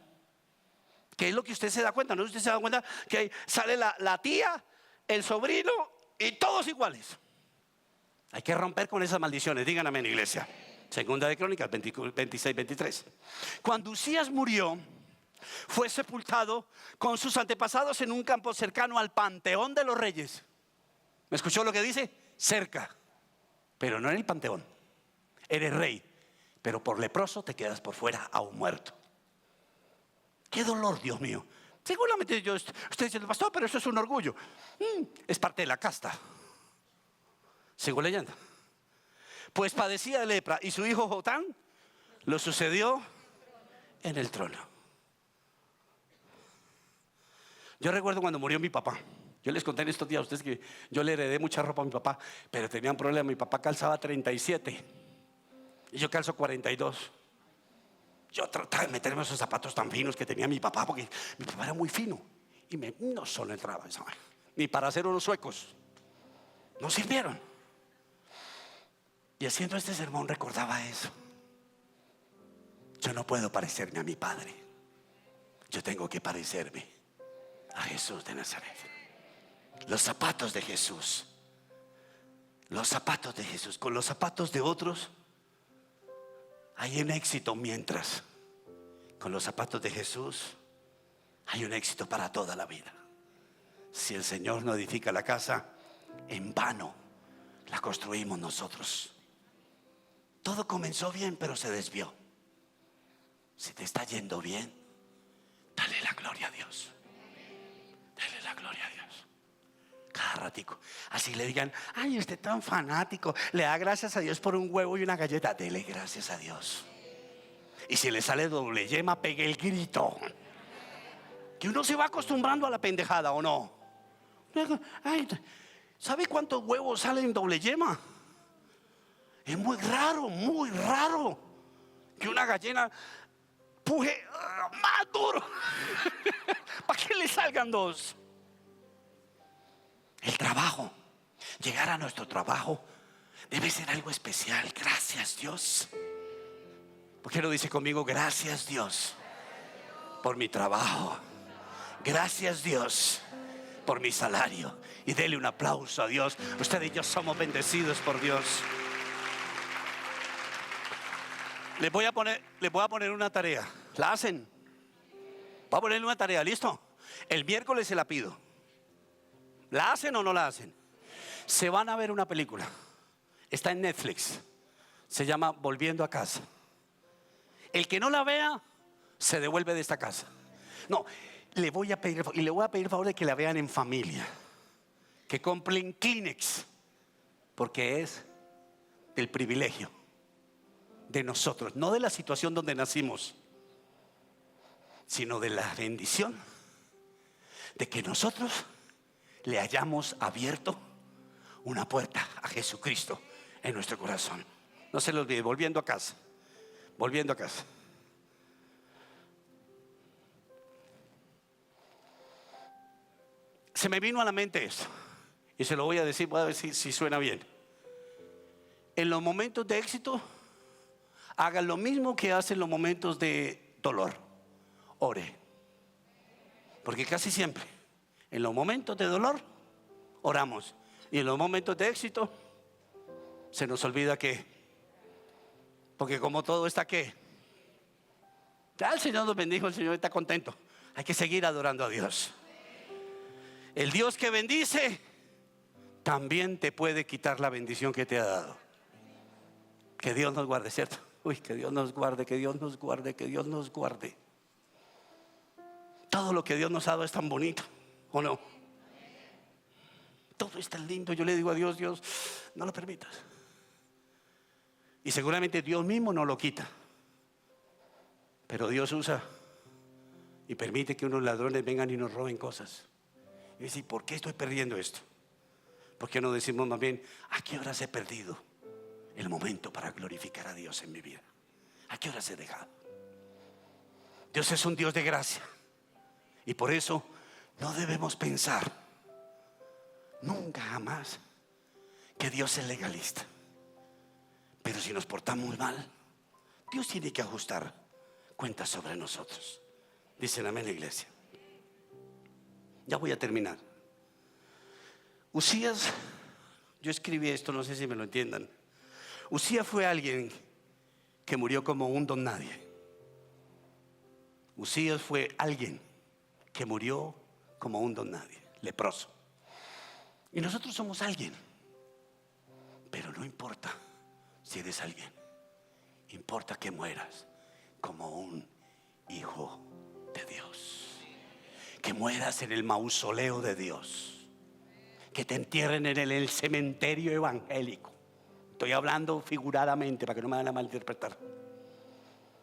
¿Qué es lo que usted se da cuenta? ¿No? Usted se da cuenta que sale la tía, el sobrino y todos iguales. Hay que romper con esas maldiciones. Digan amén, iglesia. Segunda de Crónicas 26-23. Cuando Usías murió, fue sepultado con sus antepasados en un campo cercano al panteón de los reyes. ¿Me escuchó lo que dice? Cerca, pero no en el panteón. Eres rey, pero por leproso te quedas por fuera, aún muerto. Qué dolor, Dios mío. Seguramente usted dice: pastor, pero eso es un orgullo. Es parte de la casta. Sigo leyendo. Pues padecía de lepra y su hijo Jotán lo sucedió en el trono. Yo recuerdo cuando murió mi papá. Yo les conté en estos días a ustedes que yo le heredé mucha ropa a mi papá, pero tenía un problema. Mi papá calzaba 37 y yo calzo 42. Yo trataba de meterme esos zapatos tan finos que tenía mi papá, porque mi papá era muy fino y no solo entraba esa vaina, ni para hacer unos suecos. No sirvieron. Y haciendo este sermón recordaba eso. Yo no puedo parecerme a mi padre. Yo tengo que parecerme a Jesús de Nazaret. Los zapatos de Jesús. Los zapatos de Jesús. Con los zapatos de otros hay un éxito, mientras con los zapatos de Jesús hay un éxito para toda la vida. Si el Señor no edifica la casa, en vano la construimos nosotros. Todo comenzó bien, pero se desvió. Si te está yendo bien, dale la gloria a Dios. Dale la gloria a Dios. Cada ratico. Así le digan: ay, usted tan fanático, le da gracias a Dios por un huevo y una galleta. Dele gracias a Dios. Y si le sale doble yema, pegue el grito. Que uno se va acostumbrando a la pendejada, ¿o no? Ay, ¿sabe cuántos huevos salen doble yema? Es muy raro que una gallina puje más duro para que le salgan dos. El trabajo, llegar a nuestro trabajo debe ser algo especial. Gracias, Dios. ¿Por qué no dice conmigo: gracias, Dios, por mi trabajo? Gracias, Dios, por mi salario. Y dele un aplauso a Dios. Usted y yo somos bendecidos por Dios. Les voy a poner una tarea. ¿La hacen? Voy a ponerle una tarea, ¿listo? El miércoles se la pido. ¿La hacen o no la hacen? Se van a ver una película. Está en Netflix. Se llama Volviendo a casa. El que no la vea, se devuelve de esta casa. No, le voy a pedir favor de que la vean en familia. Que compren Kleenex, porque es del privilegio de nosotros, no de la situación donde nacimos, sino de la bendición de que nosotros le hayamos abierto una puerta a Jesucristo en nuestro corazón. No se lo olvide, volviendo a casa. Se me vino a la mente esto, y se lo voy a decir, voy a ver si suena bien. En los momentos de éxito, haga lo mismo que hace en los momentos de dolor. Ore. Porque casi siempre, en los momentos de dolor, oramos. Y en los momentos de éxito, se nos olvida que, porque como todo está que, ya el Señor nos bendijo, el Señor está contento. Hay que seguir adorando a Dios. El Dios que bendice también te puede quitar la bendición que te ha dado. Que Dios nos guarde, ¿cierto? Uy, que Dios nos guarde, que Dios nos guarde, que Dios nos guarde. Todo lo que Dios nos ha dado es tan bonito, ¿o no? Todo es tan lindo. Yo le digo a Dios, Dios, no lo permitas. Y seguramente Dios mismo no lo quita. Pero Dios usa y permite que unos ladrones vengan y nos roben cosas. Y dice, ¿por qué estoy perdiendo esto? ¿Por qué no decimos más bien, a qué horas he perdido el momento para glorificar a Dios en mi vida? ¿A qué horas he dejado? Dios es un Dios de gracia. Y por eso no debemos pensar nunca jamás que Dios es legalista. Pero si nos portamos mal, Dios tiene que ajustar cuentas sobre nosotros. Dicen amén, la iglesia. Ya voy a terminar. Usías, yo escribí esto, no sé si me lo entiendan. Usías fue alguien que murió como un don nadie. Usías fue alguien que murió como un don nadie, leproso. Y nosotros somos alguien. Pero no importa si eres alguien, importa que mueras como un hijo de Dios. Que mueras en el mausoleo de Dios. Que te entierren en el cementerio evangélico. Estoy hablando figuradamente para que no me vayan a malinterpretar.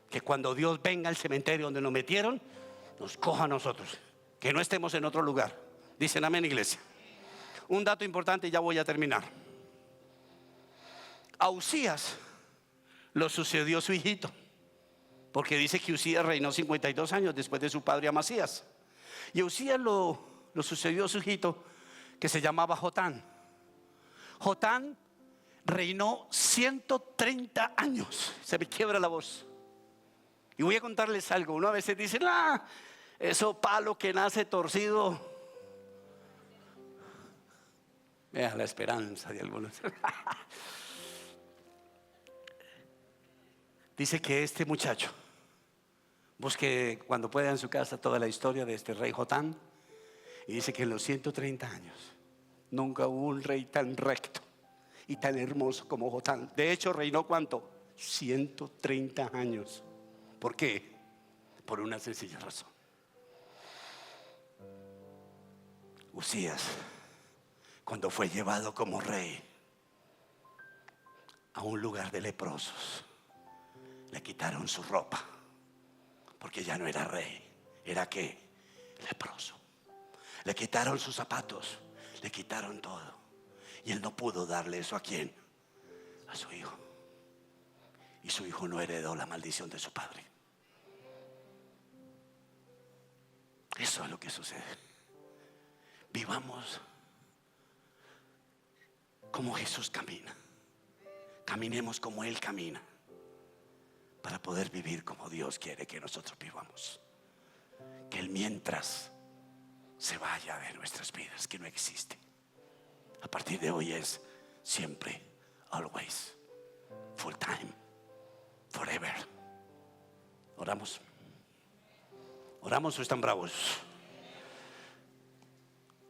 Que cuando Dios venga al cementerio donde nos metieron, nos coja a nosotros. Que no estemos en otro lugar. Dicen amén, iglesia. Un dato importante y ya voy a terminar. A Usías lo sucedió su hijito. Porque dice que Usías reinó 52 años después de su padre Amasías. Y a Usías lo sucedió su hijito, que se llamaba Jotán. Jotán reinó 130 años. Se me quiebra la voz. Y voy a contarles algo. Uno a veces dice, eso palo que nace torcido. Vea la esperanza de algunos. Dice que este muchacho, busque cuando pueda en su casa toda la historia de este rey Jotán. Y dice que en los 130 años nunca hubo un rey tan recto y tan hermoso como Jotán. De hecho, reinó ¿cuánto? 130 años. ¿Por qué? Por una sencilla razón. Usías, cuando fue llevado como rey a un lugar de leprosos, le quitaron su ropa, porque ya no era rey. ¿Era qué? Leproso. Le quitaron sus zapatos, le quitaron todo. Y él no pudo darle eso ¿a quién? A su hijo. Y su hijo no heredó la maldición de su padre. Eso es lo que sucede. Vivamos como Jesús camina. Caminemos como Él camina, para poder vivir como Dios quiere que nosotros vivamos. Que el mientras se vaya de nuestras vidas, que no existe. A partir de hoy es siempre, always, full time, forever. Oramos. Oramos o están bravos.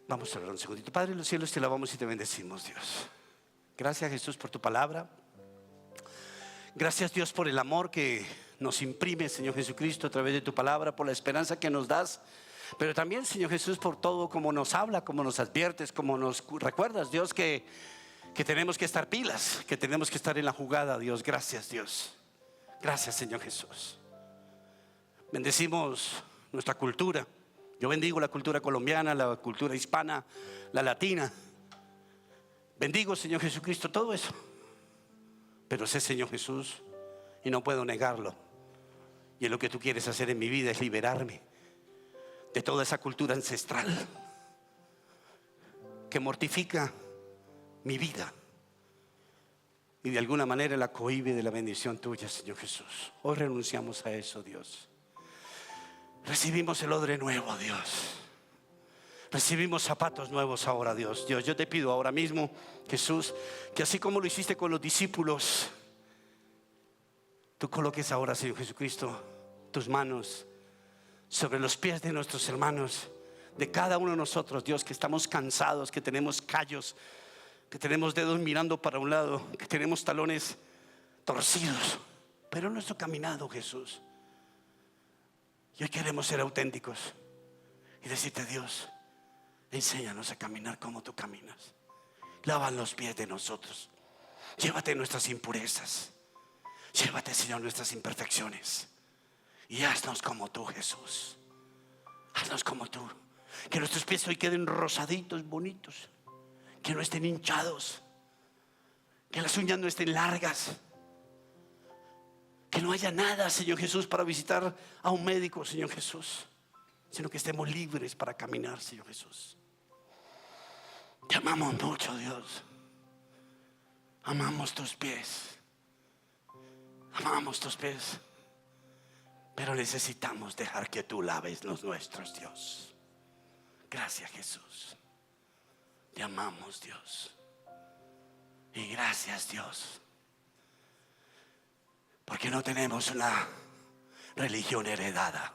Vamos a orar un segundito. Padre en los cielos, te alabamos y te bendecimos, Dios. Gracias, Jesús, por tu palabra. Gracias, Dios, por el amor que nos imprimes, Señor Jesucristo, a través de tu palabra, por la esperanza que nos das. Pero también, Señor Jesús, por todo como nos habla, como nos adviertes, como nos recuerdas, Dios, que tenemos que estar pilas, que tenemos que estar en la jugada, Dios. Gracias, Dios. Gracias, Señor Jesús. Bendecimos nuestra cultura. Yo bendigo la cultura colombiana, la cultura hispana, la latina. Bendigo, Señor Jesucristo, todo eso. Pero sé, Señor Jesús, y no puedo negarlo. Y lo que tú quieres hacer en mi vida es liberarme de toda esa cultura ancestral que mortifica mi vida y de alguna manera la cohíbe de la bendición tuya, Señor Jesús. Hoy renunciamos a eso, Dios. Recibimos el odre nuevo, Dios. Recibimos zapatos nuevos ahora, Dios. Dios, yo te pido ahora mismo, Jesús, que así como lo hiciste con los discípulos, tú coloques ahora, Señor Jesucristo, tus manos sobre los pies de nuestros hermanos, de cada uno de nosotros, Dios, que estamos cansados, que tenemos callos, que tenemos dedos mirando para un lado, que tenemos talones torcidos, pero en nuestro caminado, Jesús. Y hoy queremos ser auténticos y decirte, Dios, enséñanos a caminar como tú caminas. Lava los pies de nosotros. Llévate nuestras impurezas. Llévate, Señor, nuestras imperfecciones. Y haznos como tú, Jesús. Haznos como tú. Que nuestros pies hoy queden rosaditos, bonitos. Que no estén hinchados. Que las uñas no estén largas. Que no haya nada, Señor Jesús, para visitar a un médico, Señor Jesús. Sino que estemos libres para caminar, Señor Jesús. Te amamos mucho, Dios. Amamos tus pies. Amamos tus pies. Pero necesitamos dejar que tú laves los nuestros, Dios. Gracias, Jesús. Te amamos, Dios. Y gracias, Dios. Porque no tenemos una religión heredada.